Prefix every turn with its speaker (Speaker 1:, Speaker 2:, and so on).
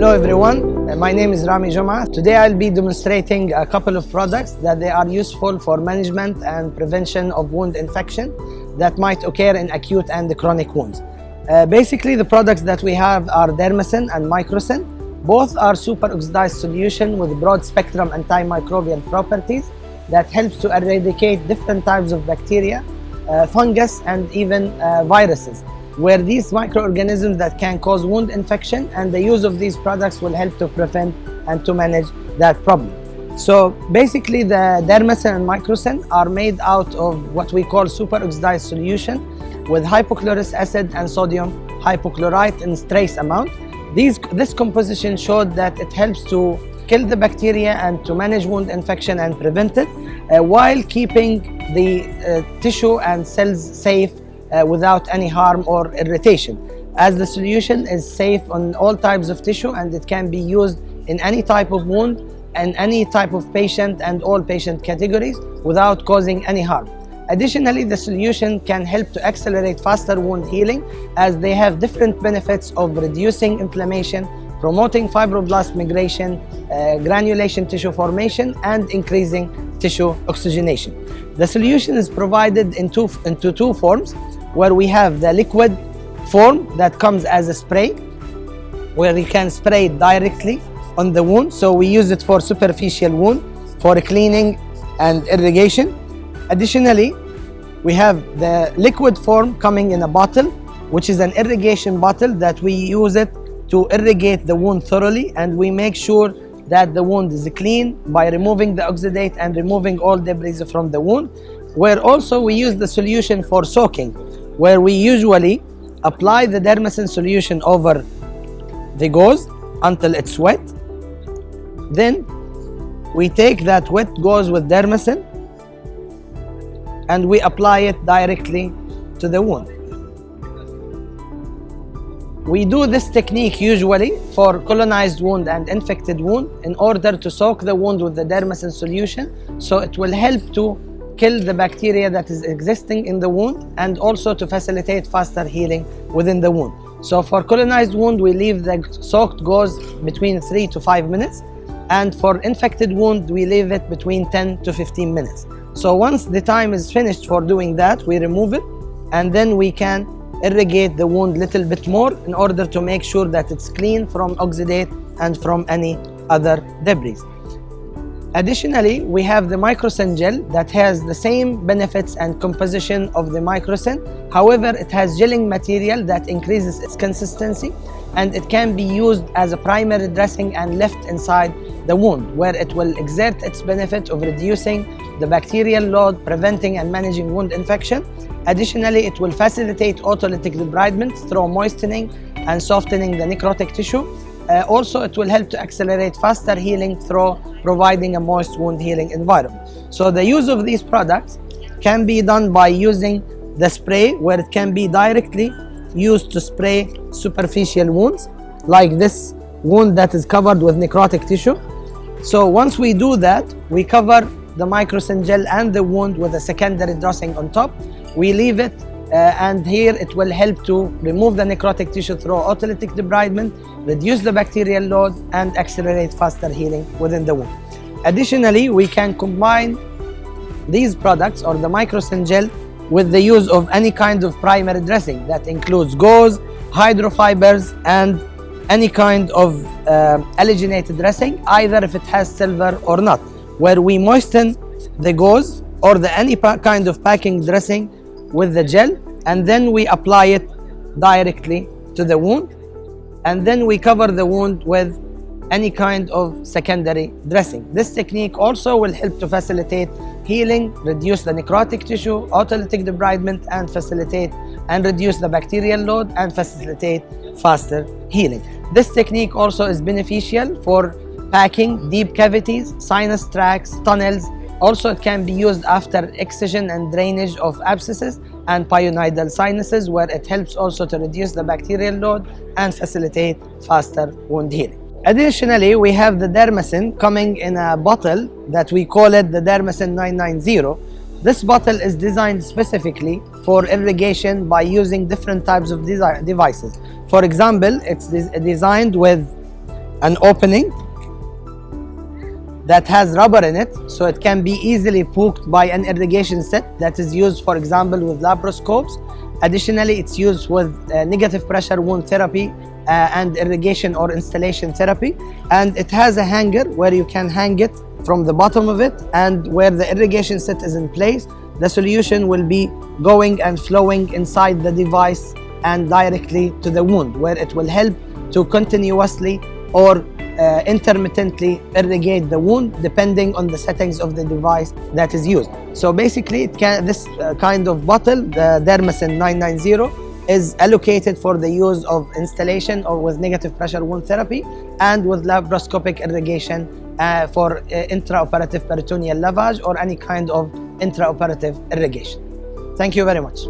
Speaker 1: Hello everyone, my name is Rami Juma. Today I'll be demonstrating a couple of products that they are useful for management and prevention of wound infection that might occur in acute and chronic wounds. Basically the products that we have are Dermacyn and Microcyn. Both are super-oxidized solution with broad spectrum antimicrobial properties that helps to eradicate different types of bacteria, fungus and even viruses, where these microorganisms that can cause wound infection, and the use of these products will help to prevent and to manage that problem. So basically the Dermacyn and Microcyn are made out of what we call super-oxidized solution with hypochlorous acid and sodium hypochlorite in trace amount. This composition showed that it helps to kill the bacteria and to manage wound infection and prevent it, while keeping the tissue and cells safe without any harm or irritation, as the solution is safe on all types of tissue and it can be used in any type of wound and any type of patient and all patient categories without causing any harm. Additionally, the solution can help to accelerate faster wound healing, as they have different benefits of reducing inflammation, promoting fibroblast migration, granulation tissue formation, and increasing tissue oxygenation. The solution is provided into two forms, where we have the liquid form that comes as a spray, where you can spray it directly on the wound. So we use it for superficial wound, for cleaning and irrigation. Additionally, we have the liquid form coming in a bottle, which is an irrigation bottle that we use it to irrigate the wound thoroughly, and we make sure that the wound is clean by removing the oxidate and removing all debris from the wound. Where also we use the solution for soaking, where we usually apply the Dermacyn solution over the gauze until it's wet. Then we take that wet gauze with Dermacyn and we apply it directly to the wound. We do this technique usually for colonized wound and infected wound in order to soak the wound with the Dermacyn solution, so it will help to kill the bacteria that is existing in the wound and also to facilitate faster healing within the wound. So for colonized wound, we leave the soaked gauze between 3 to 5 minutes, and for infected wound, we leave it between 10 to 15 minutes. So once the time is finished for doing that, we remove it, and then we can irrigate the wound a little bit more in order to make sure that it's clean from oxidate and from any other debris. Additionally, we have the Microcyn gel that has the same benefits and composition of the Microcyn. However, it has gelling material that increases its consistency, and it can be used as a primary dressing and left inside the wound, where it will exert its benefit of reducing the bacterial load, preventing and managing wound infection. Additionally, it will facilitate autolytic debridement through moistening and softening the necrotic tissue. Also, it will help to accelerate faster healing through providing a moist wound healing environment. So the use of these products can be done by using the spray, where it can be directly used to spray superficial wounds, like this wound that is covered with necrotic tissue. So once we do that, we cover the Microcyn gel and the wound with a secondary dressing on top. We leave it and here it will help to remove the necrotic tissue through autolytic debridement, reduce the bacterial load, and accelerate faster healing within the wound. Additionally, we can combine these products or the Microcyn gel with the use of any kind of primary dressing that includes gauze, hydrofibers, and any kind of allogenated dressing, either if it has silver or not, where we moisten the gauze or any kind of packing dressing with the gel, and then we apply it directly to the wound, and then we cover the wound with any kind of secondary dressing. This technique also will help to facilitate healing, reduce the necrotic tissue, autolytic debridement, and facilitate and reduce the bacterial load and facilitate faster healing. This technique also is beneficial for packing deep cavities, sinus tracts, tunnels. Also, it can be used after excision and drainage of abscesses and pyoidal sinuses, where it helps also to reduce the bacterial load and facilitate faster wound healing. Additionally, we have the Dermacyn coming in a bottle that we call it the Dermacyn 990. This bottle is designed specifically for irrigation by using different types of devices. For example, it's designed with an opening that has rubber in it, so it can be easily poked by an irrigation set that is used, for example, with laparoscopes. Additionally, it's used with negative pressure wound therapy and irrigation or installation therapy. And it has a hanger where you can hang it from the bottom of it, and where the irrigation set is in place, the solution will be going and flowing inside the device and directly to the wound, where it will help to continuously or intermittently irrigate the wound depending on the settings of the device that is used. So basically, this kind of bottle, the Dermacyn 990, is allocated for the use of installation or with negative pressure wound therapy, and with laparoscopic irrigation for intraoperative peritoneal lavage or any kind of intraoperative irrigation. Thank you very much.